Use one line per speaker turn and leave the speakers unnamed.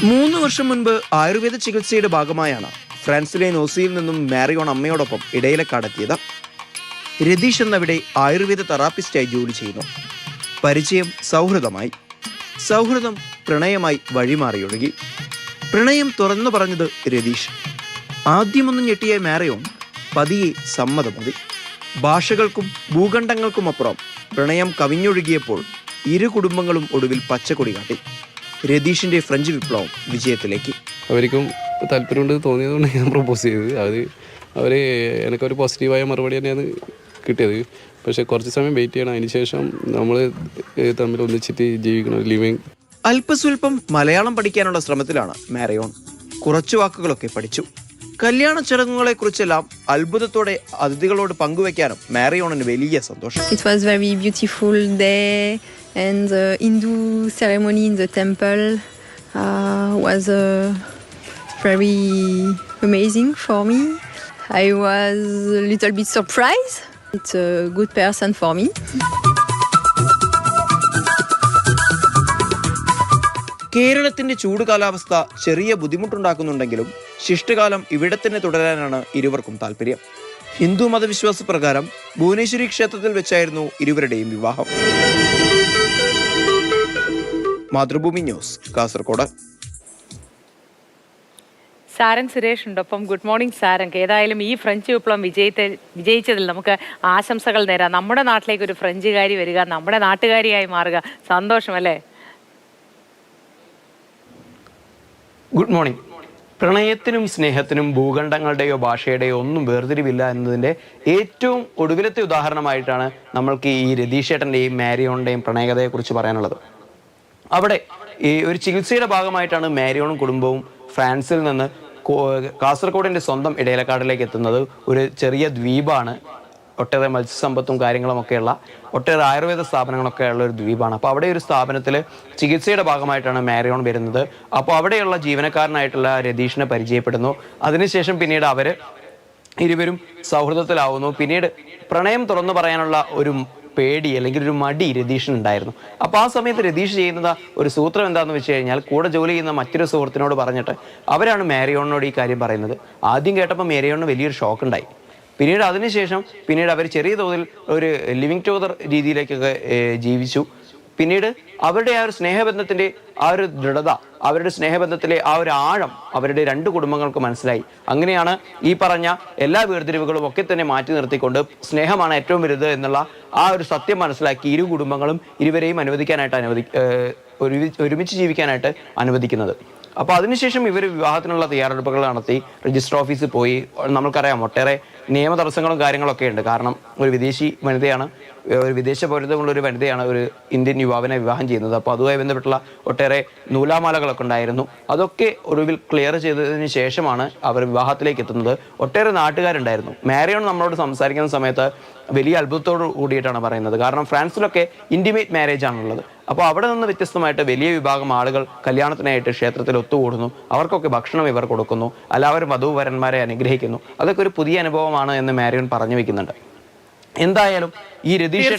3 വർഷം മുൻപ് ആയുർവേദ ചികിത്സയുടെ ഭാഗമായാണ് ഫ്രാൻസിലെ നോസിയിൽ നിന്നും മാരിയോൺ അമ്മയോടൊപ്പം ഇടയിലേക്കാടെത്തിയത്. രതീഷ് എന്നവിടെ ആയുർവേദ തെറാപ്പിസ്റ്റായി ജോലി ചെയ്യുന്നു. പരിചയം സൗഹൃദമായി, സൗഹൃദം പ്രണയമായി വഴിമാറിയൊഴുകി. പ്രണയം തുറന്നു പറഞ്ഞത് രതീഷ്. ആദ്യമൊന്നും ഞെട്ടിയ മാരിയോൺ പതിയെ സമ്മതമതി. ഭാഷകൾക്കും ഭൂഖണ്ഡങ്ങൾക്കുമപ്പുറം പ്രണയം കവിഞ്ഞൊഴുകിയപ്പോൾ ഇരു കുടുംബങ്ങളും ഒടുവിൽ പച്ചക്കൊടി കാട്ടി. രതീഷിന്റെ ഫ്രഞ്ച് വിപ്ലവം വിജയത്തിലേക്ക്.
അവർക്കും താല്പര്യമുണ്ട് തോന്നിയതുകൊണ്ട് ഞാൻ പ്രപ്പോസ് ചെയ്തത്. അവർ എനിക്കൊരു പോസിറ്റീവായ മറുപടി തന്നെയാണ് കിട്ടിയത്. പക്ഷേ കുറച്ച് സമയം വെയിറ്റ് ചെയ്യണം. അതിന് ശേഷം നമ്മൾ തമ്മിൽ ഒന്നിച്ചിട്ട് ജീവിക്കണം, ലിവിങ്.
അല്പസ്വല്പം മലയാളം പഠിക്കാനുള്ള ശ്രമത്തിലാണ് മാരിയോൺ. കുറച്ചു വാക്കുകളൊക്കെ പഠിച്ചു. കല്യാണ ചടങ്ങുകളെ കുറിച്ചെല്ലാം അത്ഭുതത്തോടെ അതിഥികളോട് പങ്കുവെക്കാനും മാരിയോണിന് വലിയ സന്തോഷം.
It was very beautiful day and the Hindu ceremony in the temple was very amazing for me. I was a little bit surprised. It's a good person for me.
കേരളത്തിന്റെ ചൂട് കാലാവസ്ഥ ചെറിയ ബുദ്ധിമുട്ടുണ്ടാക്കുന്നുണ്ടെങ്കിലും ശിഷ്ടകാലം ഇവിടെ തന്നെ തുടരാനാണ് ഇരുവർക്കും താല്പര്യം. ഹിന്ദു മതവിശ്വാസ പ്രകാരം ഭുവനേശ്വരി ക്ഷേത്രത്തിൽ വെച്ചായിരുന്നു ഇരുവരുടെയും വിവാഹം. മാതൃഭൂമി ന്യൂസ്, കാസർഗോഡ്.
സാരംഗ് സുരേഷ് ഉണ്ട് ഒപ്പം. Good morning Sarang. ഏതായാലും ഈ ഫ്രഞ്ച് വിപ്ലവം വിജയിച്ചതിൽ നമുക്ക് ആശംസകൾ നേരാം. നമ്മുടെ നാട്ടിലേക്ക് ഒരു ഫ്രഞ്ചുകാരി വരിക, നമ്മുടെ നാട്ടുകാരിയായി മാറുക, സന്തോഷമല്ലേ?
Good morning. പ്രണയത്തിനും സ്നേഹത്തിനും ഭൂഖണ്ഡങ്ങളുടെയോ ഭാഷയുടെയോ ഒന്നും വേർതിരിവില്ല എന്നതിൻ്റെ ഏറ്റവും ഒടുവിലത്തെ ഉദാഹരണമായിട്ടാണ് നമ്മൾക്ക് ഈ രതീഷേട്ടൻ്റെയും മാരിയോണിൻ്റെയും പ്രണയകഥയെക്കുറിച്ച് പറയാനുള്ളത്. അവിടെ ഈ ഒരു ചികിത്സയുടെ ഭാഗമായിട്ടാണ് മാരിയോണും കുടുംബവും ഫ്രാൻസിൽ നിന്ന് കാസർഗോഡിൻ്റെ സ്വന്തം ഇടയിലക്കാടിലേക്ക് എത്തുന്നത്. ഒരു ചെറിയ ദ്വീപാണ്. ഒട്ടേറെ മത്സ്യസമ്പത്തും കാര്യങ്ങളുമൊക്കെയുള്ള ഒട്ടേറെ ആയുർവേദ സ്ഥാപനങ്ങളൊക്കെ ഉള്ള ഒരു ദ്വീപാണ്. അപ്പോൾ അവിടെ ഒരു സ്ഥാപനത്തിൽ ചികിത്സയുടെ ഭാഗമായിട്ടാണ് മാരിയോൺ വരുന്നത്. അപ്പോൾ അവിടെയുള്ള ജീവനക്കാരനായിട്ടുള്ള രതീഷിനെ പരിചയപ്പെടുന്നു. അതിനുശേഷം പിന്നീട് ഇരുവരും സൗഹൃദത്തിലാവുന്നു. പിന്നീട് പ്രണയം തുറന്നു പറയാനുള്ള ഒരു പേടി അല്ലെങ്കിൽ ഒരു മടി രതീഷിനുണ്ടായിരുന്നു. അപ്പോൾ ആ സമയത്ത് രതീഷ് ചെയ്യുന്നത് ഒരു സൂത്രം എന്താണെന്ന് വെച്ച് കഴിഞ്ഞാൽ, കൂടെ ജോലി ചെയ്യുന്ന മറ്റൊരു സുഹൃത്തിനോട് പറഞ്ഞിട്ട് അവരാണ് മാരിയോണിനോട് ഈ കാര്യം പറയുന്നത്. ആദ്യം കേട്ടപ്പോൾ മാരിയോണിന് വലിയൊരു ഷോക്ക് ഉണ്ടായി. പിന്നീട് അവർ ചെറിയ തോതിൽ ഒരു ലിവിങ് ടുഗദർ രീതിയിലേക്കൊക്കെ ജീവിച്ചു. പിന്നീട് അവരുടെ ആ ഒരു സ്നേഹബന്ധത്തിൻ്റെ ആ ഒരു ദൃഢത, അവരുടെ സ്നേഹബന്ധത്തിലെ ആ ഒരു ആഴം അവരുടെ രണ്ട് കുടുംബങ്ങൾക്ക് മനസ്സിലായി. അങ്ങനെയാണ് ഈ പറഞ്ഞ എല്ലാ വേർതിരിവുകളും ഒക്കെ തന്നെ മാറ്റി നിർത്തിക്കൊണ്ട് സ്നേഹമാണ് ഏറ്റവും വലുത് എന്നുള്ള ആ ഒരു സത്യം മനസ്സിലാക്കി ഇരു കുടുംബങ്ങളും ഇരുവരെയും ഒരുമിച്ച് ജീവിക്കാനായിട്ട് അനുവദിക്കുന്നത്. അപ്പോൾ അതിനുശേഷം ഇവർ വിവാഹത്തിനുള്ള തയ്യാറെടുപ്പുകൾ നടത്തി രജിസ്റ്റർ ഓഫീസിൽ പോയി. നമ്മൾക്കറിയാം ഒട്ടേറെ നിയമ തടസ്സങ്ങളും കാര്യങ്ങളൊക്കെ ഉണ്ട്. കാരണം ഒരു വിദേശി വനിതയാണ്, ഒരു വിദേശ പൗരത്വമുള്ള ഒരു വനിതയാണ് ഒരു ഇന്ത്യൻ യുവാവിനെ വിവാഹം ചെയ്യുന്നത്. അപ്പോൾ അതുമായി ബന്ധപ്പെട്ടുള്ള ഒട്ടേറെ നൂലാമാലകളൊക്കെ ഉണ്ടായിരുന്നു. അതൊക്കെ ഒടുവിൽ ക്ലിയർ ചെയ്തതിന് ശേഷമാണ് അവർ വിവാഹത്തിലേക്ക് എത്തുന്നത്. ഒട്ടേറെ നാട്ടുകാരുണ്ടായിരുന്നു. മാരിയോൺ നമ്മളോട് സംസാരിക്കുന്ന സമയത്ത് വലിയ അത്ഭുതത്തോട് കൂടിയിട്ടാണ് പറയുന്നത്. കാരണം ഫ്രാൻസിലൊക്കെ ഇൻറ്റിമേറ്റ് മാരേജ് ആണുള്ളത്. അപ്പോൾ അവിടെ നിന്ന് വ്യത്യസ്തമായിട്ട് വലിയ വിഭാഗം ആളുകൾ കല്യാണത്തിനായിട്ട് ക്ഷേത്രത്തിൽ ഒത്തുകൂടുന്നു. അവർക്കൊക്കെ ഭക്ഷണം ഇവർ കൊടുക്കുന്നു, എല്ലാവരും വധൂവരന്മാരെ അനുഗ്രഹിക്കുന്നു. അതൊക്കെ ഒരു പുതിയ അനുഭവമാണ് എന്ന് മാരിയോൺ പറഞ്ഞു വെക്കുന്നുണ്ട്. എന്തായാലും ഈ രതീഷ്